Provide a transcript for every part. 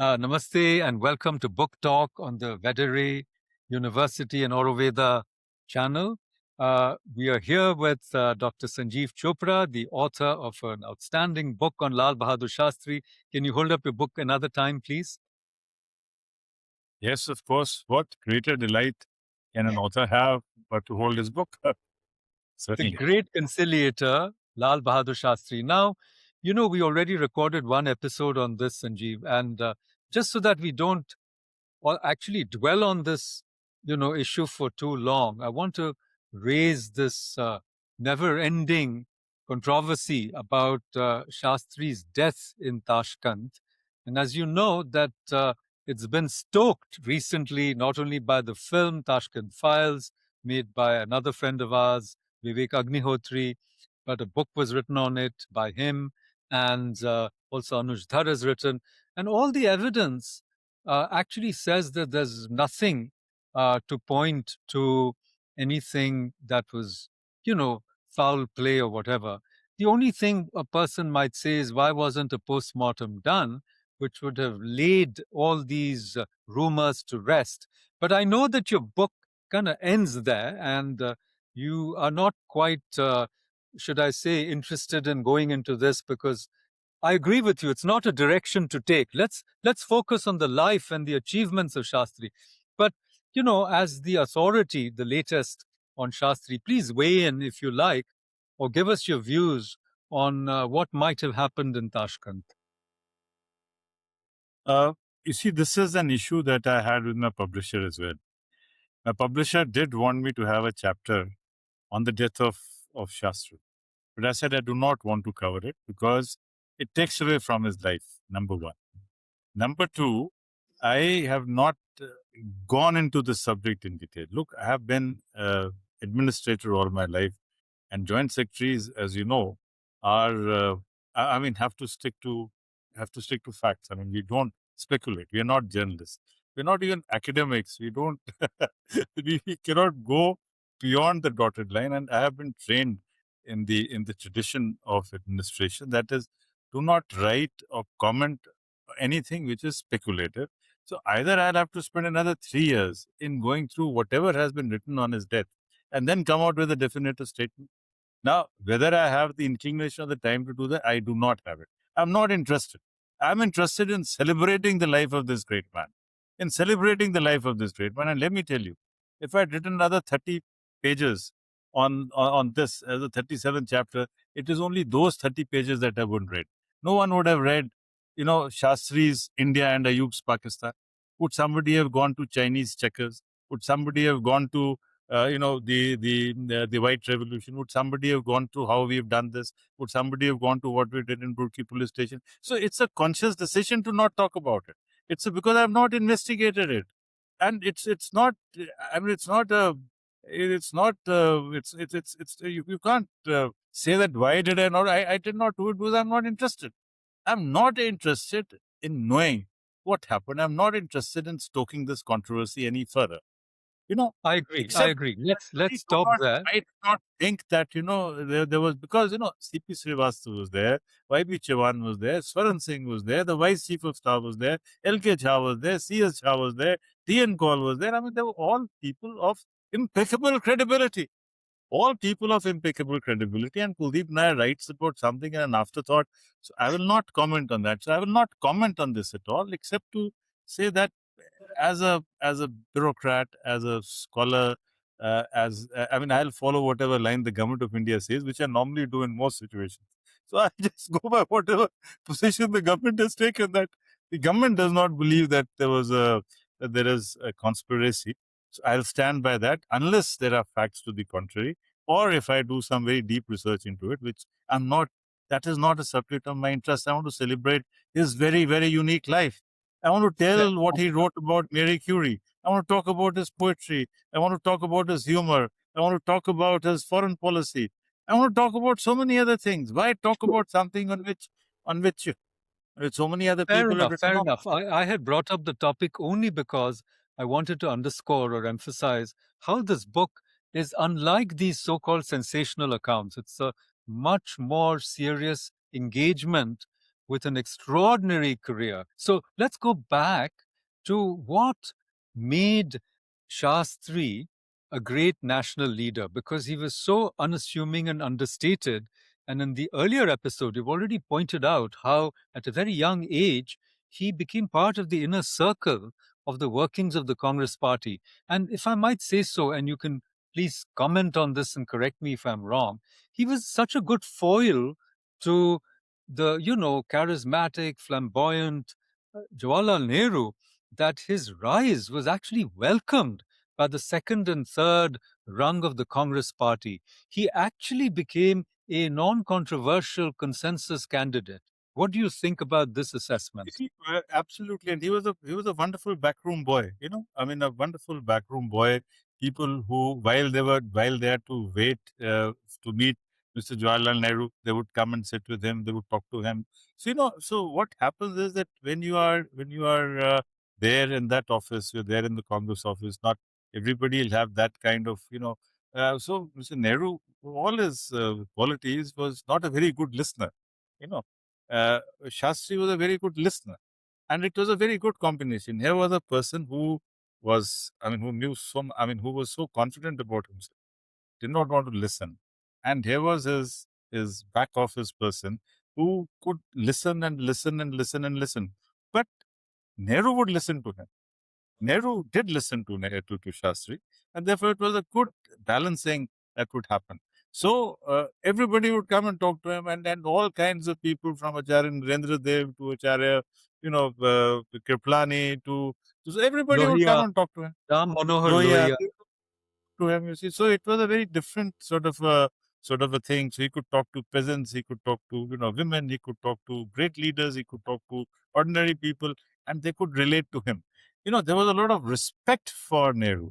Namaste and welcome to Book Talk on the Veterinary University and Ayurveda channel. We are here with Dr. Sanjeev Chopra, the author of an outstanding book on Lal Bahadur Shastri. Can you hold up your book another time, please? Yes, of course. What greater delight can an author have but to hold his book? The Certainly. great conciliator, Lal Bahadur Shastri. Now, we already recorded one episode on this, Sanjeev, and just so that we don't or actually dwell on this, issue for too long. I want to raise this never-ending controversy about Shastri's death in Tashkent. And as you know, that it's been stoked recently, not only by the film Tashkent Files, made by another friend of ours, Vivek Agnihotri, but a book was written on it by him, and also Anuj Dhar has written. And all the evidence actually says that there's nothing to point to anything that was, foul play or whatever. The only thing a person might say is, why wasn't a post-mortem done, which would have laid all these rumors to rest? But I know that your book kind of ends there, and you are not quite, should I say, interested in going into this because I agree with you. It's not a direction to take. Let's focus on the life and the achievements of Shastri. But as the authority, the latest on Shastri, please weigh in if you like, or give us your views on what might have happened in Tashkent. You see, this is an issue that I had with my publisher as well. My publisher did want me to have a chapter on the death of Shastri. But I said I do not want to cover it because it takes away from his life, number one. Number two, I have not gone into the subject in detail. Look, I have been administrator all my life, and joint secretaries, as you know, are have to stick to facts. I mean, we don't speculate. We are not journalists. We're not even academics. We don't. we cannot go beyond the dotted line. And I have been trained in the tradition of administration, that is, do not write or comment anything which is speculative. So either I'll have to spend another 3 years in going through whatever has been written on his death and then come out with a definitive statement. Now, whether I have the inclination or the time to do that, I do not have it. I'm not interested. I'm interested in celebrating the life of this great man. In celebrating the life of this great man. And let me tell you, if I'd written another 30 pages on this as a 37th chapter, it is only those 30 pages that I wouldn't read. No one would have read, Shastri's India and Ayub's Pakistan. Would somebody have gone to Chinese checkers? Would somebody have gone to the White Revolution? Would somebody have gone to how we've done this? Would somebody have gone to what we did in Burki police station? So it's a conscious decision to not talk about it. It's because I've not investigated it, and it's not. I mean, it's not a. It's not. It's. You can't say that. Why did I not? I did not do it because I'm not interested. I'm not interested in knowing what happened. I'm not interested in stoking this controversy any further. I agree. Except Let's stop there. I do not think that, there was, because, C.P. Srivastava was there, Y.B. Chauhan was there, Swaran Singh was there, the Vice Chief of Staff was there, L.K. Jha was there, C.S. Jha was there, T.N. Kaul was there. I mean, they were all people of impeccable credibility. All people of impeccable credibility, and Kuldeep Nair writes about something in an afterthought. So I will not comment on that. So I will not comment on this at all, except to say that as a bureaucrat, as a scholar, I'll follow whatever line the government of India says, which I normally do in most situations. So I just go by whatever position the government has taken. That the government does not believe that that there is a conspiracy. So I'll stand by that unless there are facts to the contrary, or if I do some very deep research into it, which I'm not. That is not a subject of my interest. I want to celebrate his very, very unique life. I want to tell what he wrote about Mary Curie. I want to talk about his poetry. I want to talk about his humor. I want to talk about his foreign policy. I want to talk about so many other things. Why talk about something on which so many other people have written Fair on? enough. I had brought up the topic only because I wanted to underscore or emphasize how this book is unlike these so-called sensational accounts. It's a much more serious engagement with an extraordinary career. So let's go back to what made Shastri a great national leader, because he was so unassuming and understated. And in the earlier episode, you've already pointed out how, at a very young age, he became part of the inner circle of the workings of the Congress party. And if I might say so, and you can please comment on this and correct me if I'm wrong, he was such a good foil to the, charismatic, flamboyant Jawaharlal Nehru, that his rise was actually welcomed by the second and third rung of the Congress party. He actually became a non controversial consensus candidate. What do you think about this assessment? Absolutely, and he was a wonderful backroom boy. I mean, a wonderful backroom boy. People who, while they had to wait to meet Mr. Jawaharlal Nehru, they would come and sit with him. They would talk to him. So so what happens is that when you are there in that office, you're there in the Congress office. Not everybody will have that kind of. So Mr. Nehru, all his qualities, was not a very good listener. You know, uh, Shastri was a very good listener, and it was a very good combination. Here was a person who was, who knew who was so confident about himself, did not want to listen, and here was his back office person who could listen and listen and listen and listen, but Nehru would listen to him. Nehru did listen to Shastri, and therefore it was a good balancing that would happen. So everybody would come and talk to him, and all kinds of people, from Acharya Narendra Dev to Acharya, Kriplani so everybody would come Lohia, and talk to him. Ram Manohar Lohia, Lohia. to him, you see. So it was a very different sort of a thing. So he could talk to peasants, he could talk to women, he could talk to great leaders, he could talk to ordinary people, and they could relate to him. There was a lot of respect for Nehru,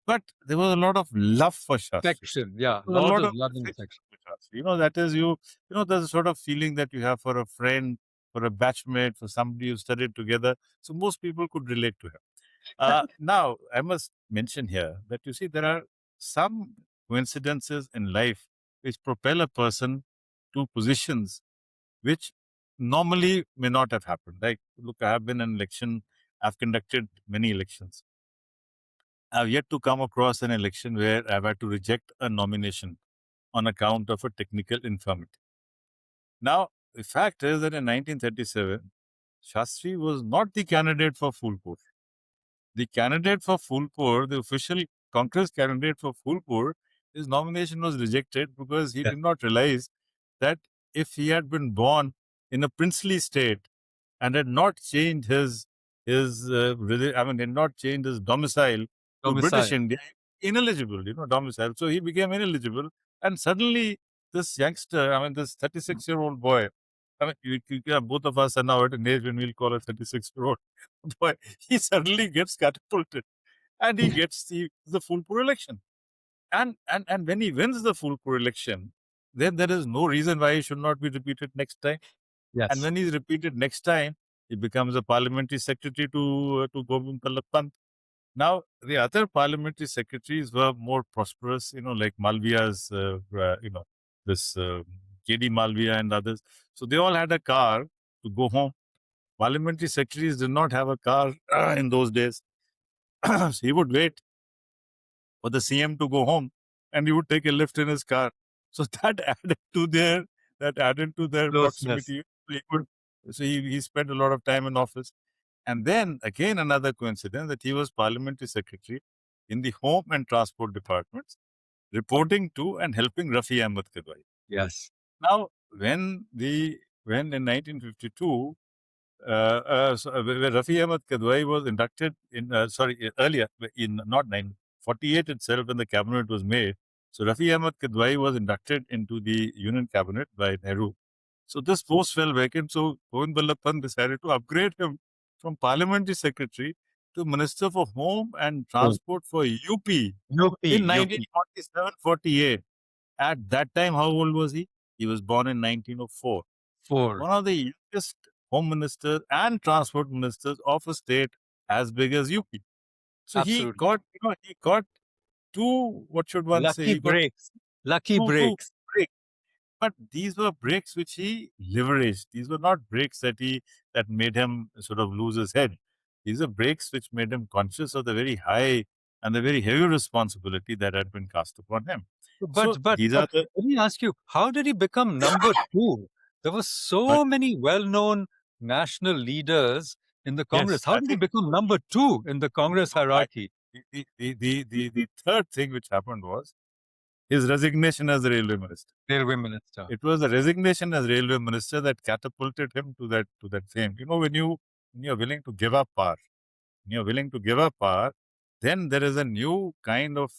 but there was a lot of love for Shastri. Affection, yeah, There was a lot lot of of love and affection affection. for Shastri. That is there's a sort of feeling that you have for a friend, for a batchmate, for somebody you studied together. So most people could relate to him. Now, I must mention here that you see, there are some coincidences in life which propel a person to positions which normally may not have happened. Like, look, I have been in election, I've conducted many elections. I've yet to come across an election where I've had to reject a nomination on account of a technical infirmity. Now, the fact is that in 1937, Shastri was not the candidate for Phulpur. The candidate for Phulpur, the official Congress candidate for Phulpur, his nomination was rejected because he Yeah. did not realize that if he had been born in a princely state and had not changed had not changed his domicile to British Domicile. India, ineligible, domicile. So he became ineligible, and suddenly this youngster, this 36-year-old boy, both of us are now at an age when we'll call a 36-year-old boy, he suddenly gets catapulted, and he gets the Phulpur election. And when he wins the Phulpur election, then there is no reason why he should not be repeated next time. And Yes. when he's repeated next time, he becomes a parliamentary secretary to Govind Ballabh Pant. Now, the other parliamentary secretaries were more prosperous, like Malviya's, this KD Malviya and others. So they all had a car to go home. Parliamentary secretaries did not have a car in those days. So he would wait for the CM to go home, and he would take a lift in his car. So that added to their Closeness. proximity. So he spent a lot of time in office. And then again, another coincidence, that he was parliamentary secretary in the home and transport departments, reporting to and helping Rafi Ahmed Kadwai. Yes. Now, when in 1952, where Rafi Ahmed Kadwai was inducted earlier, in not 1948 itself, when the cabinet was made. So Rafi Ahmed Kadwai was inducted into the Union cabinet by Nehru. So this post fell vacant. So Govind Ballabh Pant decided to upgrade him from parliamentary secretary to Minister for Home and Oh, Transport for UP UP, in UP. 1947-48. At that time, how old was he? He was born in 1904. Four. One of the youngest home ministers and transport ministers of a state as big as UP. So he Absolutely. got two, what should one say? Lucky He got breaks. Lucky two breaks. breaks. But these were breaks which he leveraged. These were not breaks that made him sort of lose his head. These are breaks which made him conscious of the very high and the very heavy responsibility that had been cast upon him. So these But are the let me ask you, how did he become number two? There were but so many well-known national leaders in the yes, Congress. How I did he think become number two in the Congress no, I hierarchy? the third thing which happened was his resignation as the railway minister. Railway minister. It was the resignation as railway minister that catapulted him to that fame. You know, when you're willing to give up power, when you're willing to give up power, then there is a new kind of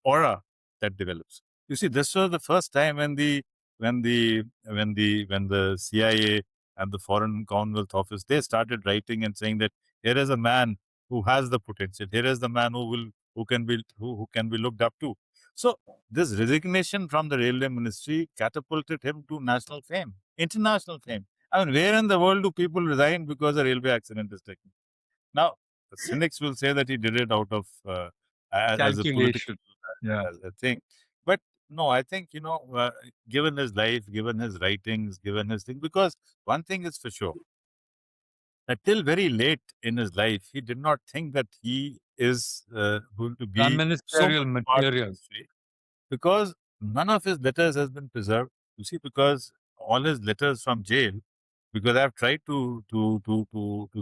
aura that develops. You see, this was the first time when the CIA and the Foreign Commonwealth Office, they started writing and saying that here is a man who has the potential. Here is the man who can be looked up to. So this resignation from the railway ministry catapulted him to national fame, international fame. I mean, where in the world do people resign because a railway accident is taken? Now, the cynics will say that he did it out of as a political Calculation. Yeah. as a thing. But no, I think, given his life, given his writings, given his thing, because one thing is for sure, that till very late in his life, he did not think that he is going to be so Ministerial much part of material. history, because none of his letters has been preserved. You see, because all his letters from jail, because I've tried to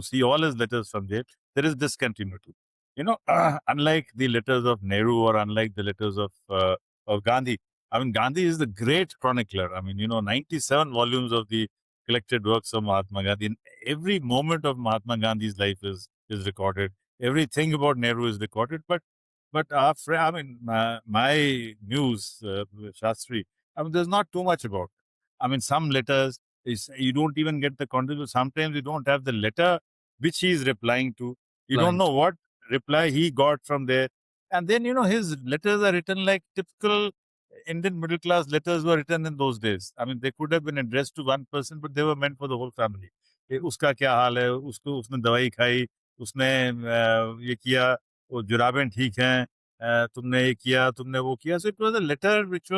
see all his letters from jail, there is discontinuity. You know, unlike the letters of Nehru or unlike the letters of Gandhi. I mean, Gandhi is the great chronicler. I mean, 97 volumes of the collected works of Mahatma Gandhi. And every moment of Mahatma Gandhi's life is recorded. Everything about Nehru is recorded. But after, I mean, my news, Shastri, I mean, there's not too much about. I mean, some letters is you don't even get the content. Sometimes you don't have the letter which he is replying to. You don't Blind. know what reply he got from there. And then, his letters are written like typical Indian middle class letters were written in those days. I mean, they could have been addressed to one person, but they were meant for the whole family. उसका क्या हाल है, उसको उसने दवाई खाई, उसने ये किया, वो जुराबें ठीक हैं, तुमने ये किया, तुमने वो किया. So it was a letter which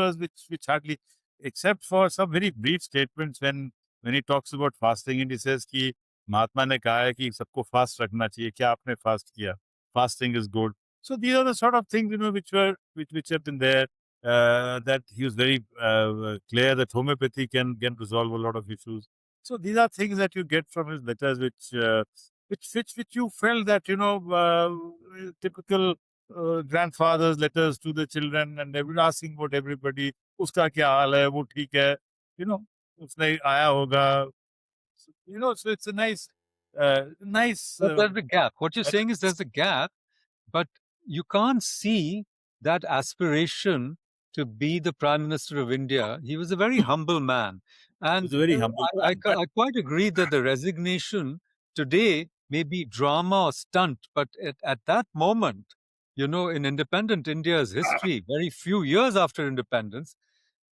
hardly, except for some very brief statements when he talks about fasting and he says कि महात्मा ने कहा है कि सबको फास्ट रखना चाहिए, क्या आपने फास्ट किया? Fasting is good. So these are the sort of things which have been there. That he was very clear that homeopathy can resolve a lot of issues. So these are things that you get from his letters, which you felt that typical grandfather's letters to the children and asking about everybody. उसका क्या हाल है? वो ठीक है? You know, उसने आया होगा. So it's a nice. But there's a gap. What you're saying is there's a gap, but you can't see that aspiration to be the Prime Minister of India. He was a very humble man. Was And a very humble man, but I quite agree that the resignation today may be drama or stunt, but at that moment, in independent India's history, very few years after independence,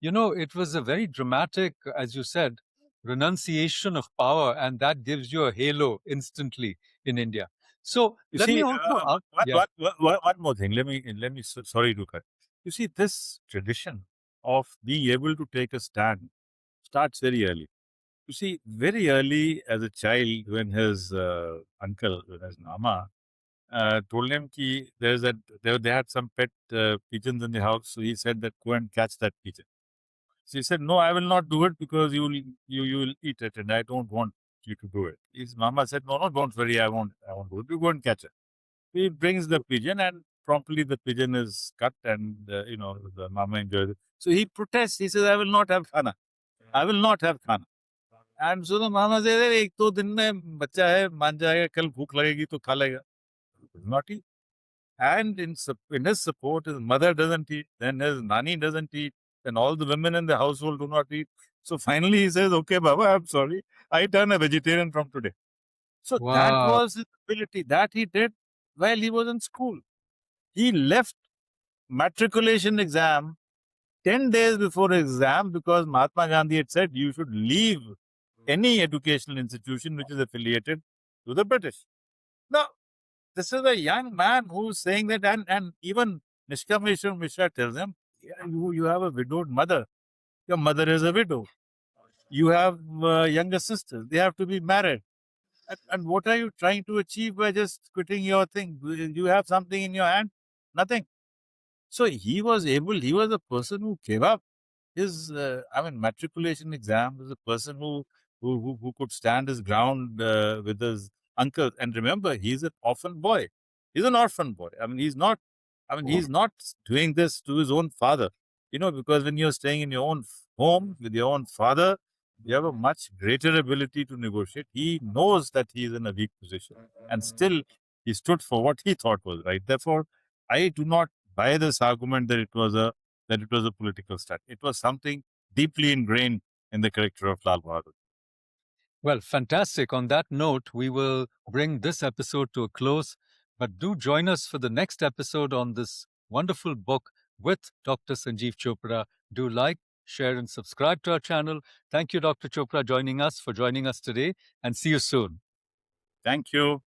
it was a very dramatic, as you said, renunciation of power, and that gives you a halo instantly in India. So you let me see, also ask, yeah, one more thing. Let me. Sorry to cut. You see, this tradition of being able to take a stand starts very early. You see, very early as a child, when his uncle, when his mama, told him ki they had some pet pigeons in the house, so he said that go and catch that pigeon. So he said, no, I will not do it because you will eat it, and I don't want you to do it. His mama said, no, no, don't worry, I won't do it. You go and catch it. He brings the pigeon, and promptly the pigeon is cut, and the mama enjoys it. So he protests. He says, I will not have khana. I will not have khana. And so the mama says, एक दो दिन में बच्चा है मान जाएगा, कल भूख लगेगी तो खा लेगा. Not eat. And in his support, his mother doesn't eat, then his nani doesn't eat, then all the women in the household do not eat. So finally he says, okay, Baba, I'm sorry. I turn a vegetarian from today. So that wow, was his ability. That he did while he was in school. He left matriculation exam 10 days before exam because Mahatma Gandhi had said you should leave any educational institution which is affiliated to the British. Now, this is a young man who's saying that, and even Nishkameshwar Mishra tells him, yeah, you have a widowed mother. Your mother is a widow. You have younger sisters. They have to be married. And what are you trying to achieve by just quitting your thing? You have something in your hand? Nothing. So he was a person who gave up his, matriculation exam. Was a person who could stand his ground with his uncle. And remember, he's an orphan boy. He's an orphan boy. He's not doing this to his own father. Because when you're staying in your own home with your own father, you have a much greater ability to negotiate. He knows that he's in a weak position, and still he stood for what he thought was right. Therefore, I do not buy this argument that it was a political stunt. It was something deeply ingrained in the character of Lal Bahadur. Well, fantastic. On that note, we will bring this episode to a close, but do join us for the next episode on this wonderful book with Dr. Sanjeev Chopra. Do like, share, and subscribe to our channel. Thank you, Dr. Chopra, joining us today, and see you soon. Thank you.